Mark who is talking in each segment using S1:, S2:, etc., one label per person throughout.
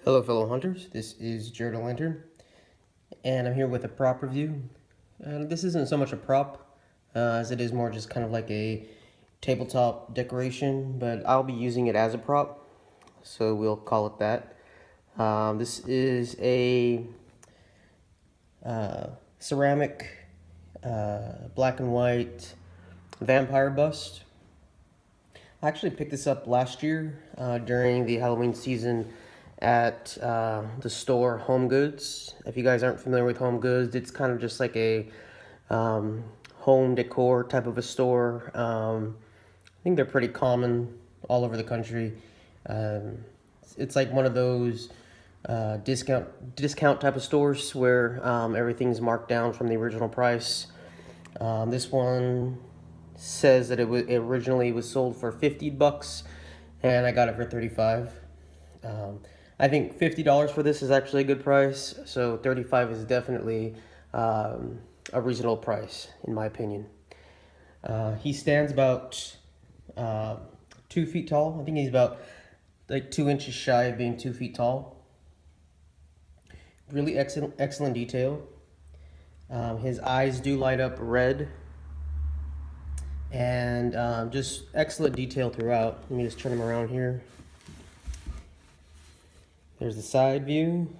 S1: Hello fellow hunters, this is Jared the Lantern, and I'm here with a prop review. And this isn't so much a prop, as it is more just kind of like a tabletop decoration, but I'll be using it as a prop, so we'll call it that. This is a ceramic, black and white vampire bust. I actually picked this up last year during the Halloween season at the store Home Goods. If you guys aren't familiar with Home Goods, it's kind of just like a home decor type of a store. I think they're pretty common all over the country. It's like one of those discount type of stores where everything's marked down from the original price. This one says that it originally was sold for $50, and I got it for $35. I think $50 for this is actually a good price, so $35 is definitely a reasonable price in my opinion. He stands about 2 feet tall. I think he's about like 2 inches shy of being 2 feet tall. Really excellent detail. His eyes do light up red, and just excellent detail throughout. Let me just turn him around here. There's the side view,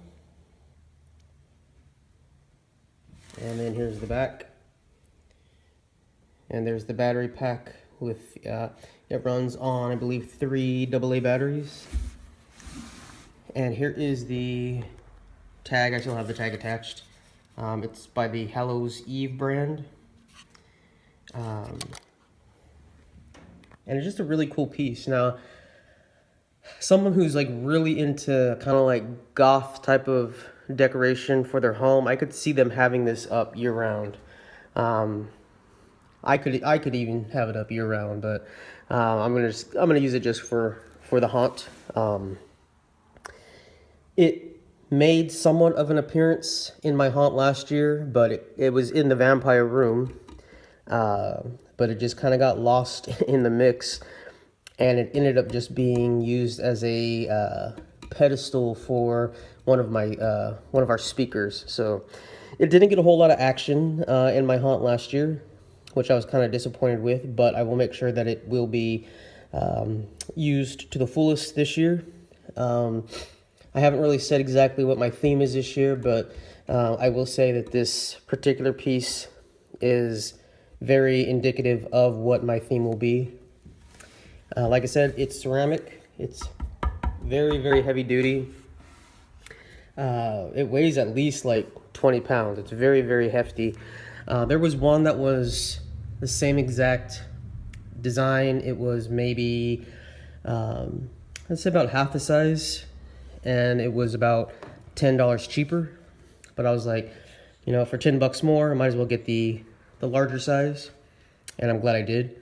S1: and then here's the back, and there's the battery pack with it runs on, I believe, 3 AA batteries. And here is the tag. I still have the tag attached. It's by the Hallow's Eve brand. And it's just a really cool piece. Now, someone who's like really into kind of like goth type of decoration for their home, I could see them having this up year round. I could even have it up year round, but I'm gonna use it just for the haunt. It made somewhat of an appearance in my haunt last year, but it was in the vampire room. But it just kind of got lost in the mix, and it ended up just being used as a pedestal for one of our speakers. So it didn't get a whole lot of action in my haunt last year, which I was kind of disappointed with, but I will make sure that it will be used to the fullest this year. I haven't really said exactly what my theme is this year, but I will say that this particular piece is very indicative of what my theme will be. Like I said, it's ceramic. It's very, very heavy duty. It weighs at least like 20 pounds. It's very, very hefty. There was one that was the same exact design. It was maybe, let's say about half the size, and it was about $10 cheaper. But I was like, you know, for $10 more, I might as well get the larger size, and I'm glad I did.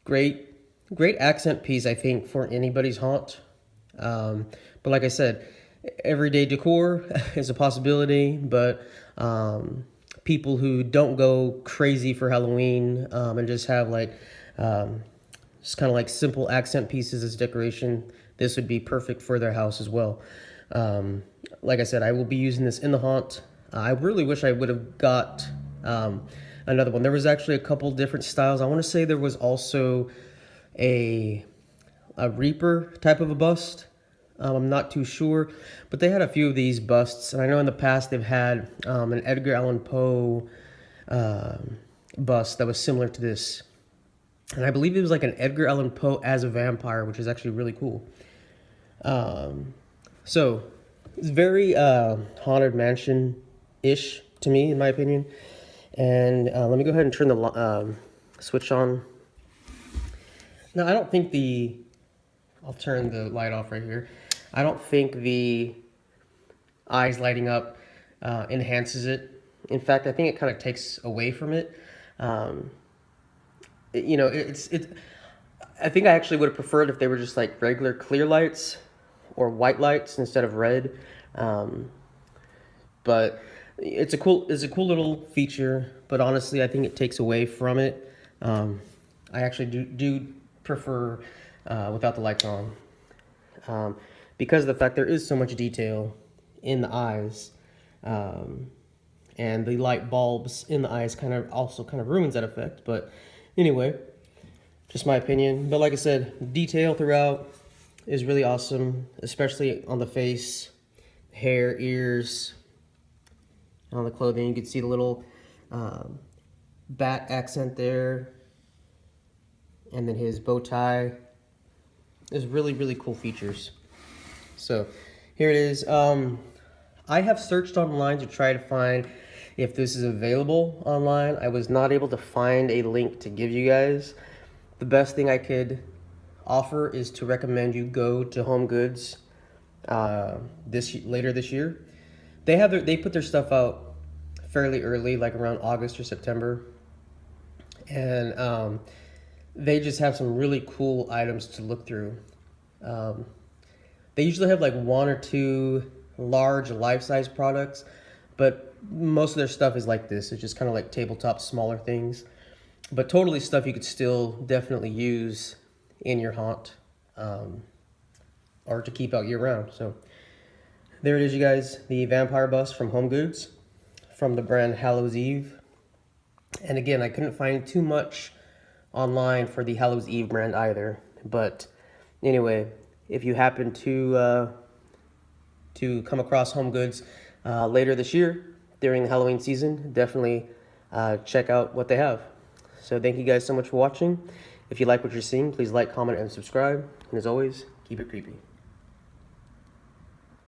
S1: Great accent piece, I think, for anybody's haunt. But like I said, everyday decor is a possibility, but people who don't go crazy for Halloween and just have like just kind of like simple accent pieces as decoration, this would be perfect for their house as well. Like I said, I will be using this in the haunt. I really wish I would have got another one. There was actually a couple different styles. I want to say there was also a Reaper type of a bust. I'm not too sure, but they had a few of these busts, and I know in the past they've had an Edgar Allan Poe bust that was similar to this. And I believe it was like an Edgar Allan Poe as a vampire, which is actually really cool. So it's very Haunted Mansion-ish to me, in my opinion. And let me go ahead and turn the switch on. Now, I don't think I'll turn the light off right here. I don't think the eyes lighting up enhances it. In fact, I think it kind of takes away from it. You know, I think I actually would have preferred if they were just like regular clear lights or white lights instead of red. But it's a cool little feature, but honestly, I think it takes away from it. I actually do prefer without the lights on. because of the fact there is so much detail in the eyes. And the light bulbs in the eyes kind of ruins that effect. But anyway, just my opinion. But like I said, detail throughout is really awesome, especially on the face, hair, ears, on the clothing. You can see the little bat accent there, and then his bow tie. There's really cool features. So here it is. I have searched online to try to find if this is available online. I was not able to find a link to give you guys. The best thing I could offer is to recommend you go to Home Goods later this year. They put their stuff out fairly early, like around August or September, and they just have some really cool items to look through. They usually have like one or two large life-size products, but most of their stuff is like this. It's just kind of like tabletop, smaller things, but totally stuff you could still definitely use in your haunt, or to keep out year-round. So there it is, you guys, the vampire bust from Home Goods from the brand Hallow's Eve. And again, I couldn't find too much online for the Hallow's Eve brand either. But anyway, if you happen to come across Home Goods later this year during the Halloween season, definitely check out what they have. So thank you guys so much for watching. If you like what you're seeing, please like, comment, and subscribe. And as always, keep it creepy.